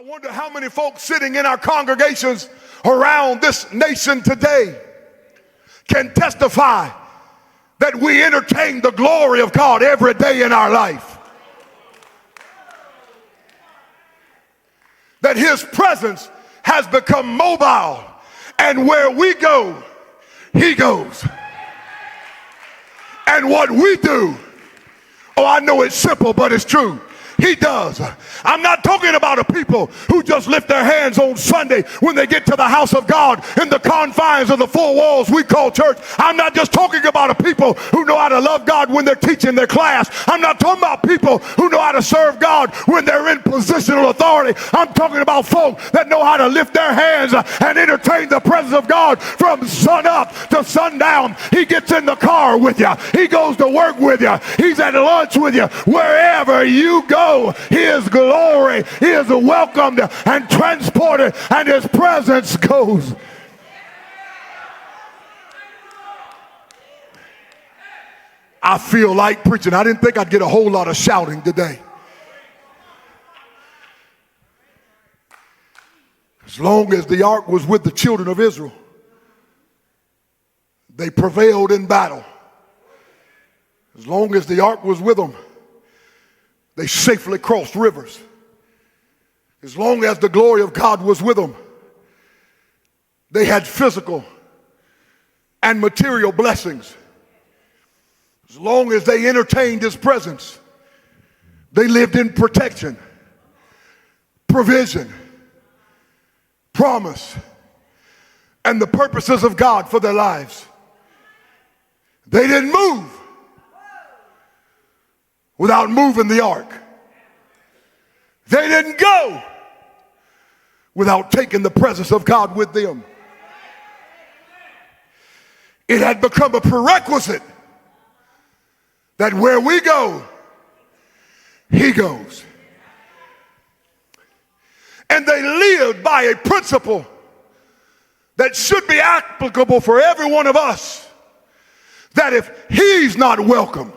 wonder how many folks sitting in our congregations around this nation today can testify that we entertain the glory of God every day in our life. That his presence has become mobile, and where we go, he goes. And what we do, oh, I know it's simple, but it's true. He does. I'm not talking about a people who just lift their hands on Sunday when they get to the house of God in the confines of the four walls we call church. I'm not just talking about a people who know how to love God when they're teaching their class. I'm not talking about people who know how to serve God when they're in positional authority. I'm talking about folk that know how to lift their hands and entertain the presence of God from sun up to sundown. He gets in the car with you. He goes to work with you. He's at lunch with you. Wherever you go, his glory is welcomed and transported, and his presence goes. I feel like preaching. I didn't think I'd get a whole lot of shouting today. As long as the ark was with the children of Israel, they prevailed in battle. As long as the ark was with them, they safely crossed rivers. As long as the glory of God was with them, they had physical and material blessings. As long as they entertained his presence, they lived in protection, provision, promise, and the purposes of God for their lives. They didn't move without moving the ark. They didn't go without taking the presence of God with them. It had become a prerequisite that where we go, he goes. And they lived by a principle that should be applicable for every one of us, that if he's not welcome,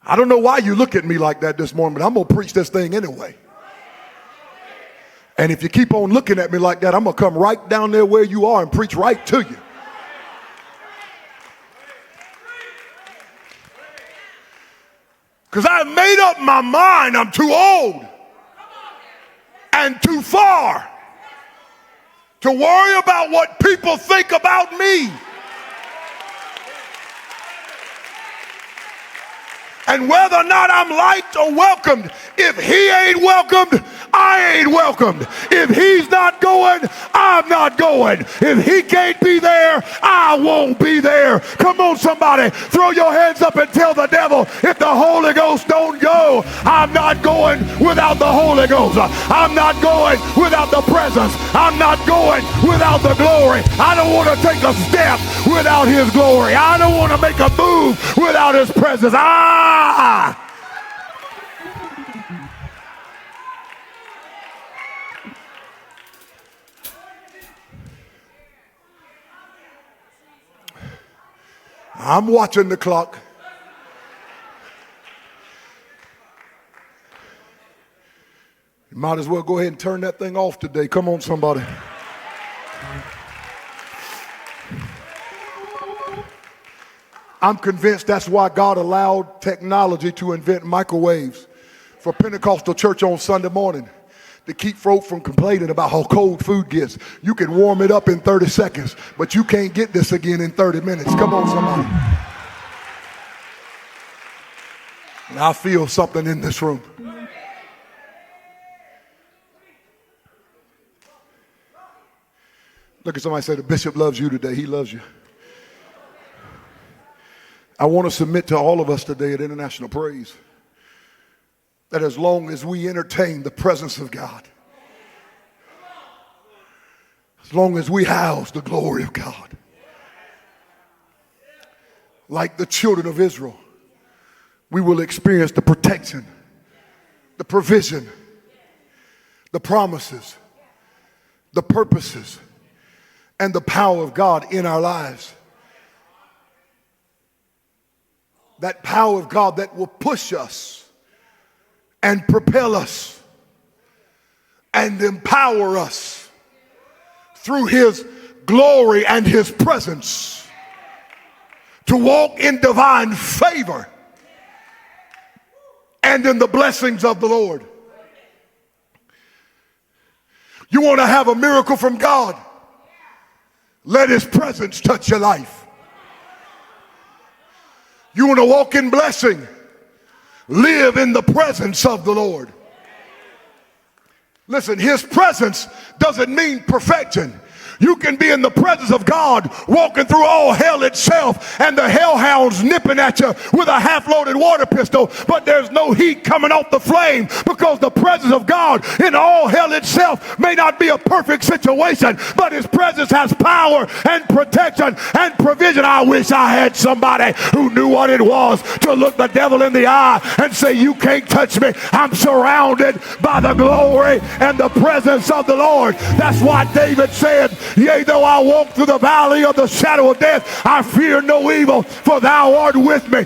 I don't know why you look at me like that this morning, but I'm going to preach this thing anyway. And if you keep on looking at me like that, I'm going to come right down there where you are and preach right to you. Because I've made up my mind I'm too old and too far to worry about what people think about me. And whether or not I'm liked or welcomed, if he ain't welcomed, I ain't welcomed. If he's not going, I'm not going. If he can't be there, I won't be there. Come on, somebody, throw your hands up and tell the devil, if the Holy Ghost don't go, I'm not going without the Holy Ghost. I'm not going without the presence. I'm not going without the glory. I don't want to take a step without his glory. I don't want to make a move without his presence. I'm watching the clock. You might as well go ahead and turn that thing off today. Come on, somebody. I'm convinced that's why God allowed technology to invent microwaves for Pentecostal church on Sunday morning, to keep folk from complaining about how cold food gets. You can warm it up in 30 seconds, but you can't get this again in 30 minutes. Come on, somebody. And I feel something in this room. Look at somebody say, the bishop loves you today. He loves you. I want to submit to all of us today at International Praise that as long as we entertain the presence of God, as long as we house the glory of God, like the children of Israel, we will experience the protection, the provision, the promises, the purposes, and the power of God in our lives. That power of God that will push us and propel us and empower us through his glory and his presence to walk in divine favor and in the blessings of the Lord. You want to have a miracle from God? Let his presence touch your life. You want to walk in blessing? Live in the presence of the Lord. Listen, his presence doesn't mean perfection. You can be in the presence of God walking through all hell itself and the hellhounds nipping at you with a half-loaded water pistol, but there's no heat coming off the flame because the presence of God in all hell itself may not be a perfect situation, but his presence has power and protection and provision. I wish I had somebody who knew what it was to look the devil in the eye and say, you can't touch me. I'm surrounded by the glory and the presence of the Lord. That's why David said, yea, though I walk through the valley of the shadow of death, I fear no evil, for thou art with me.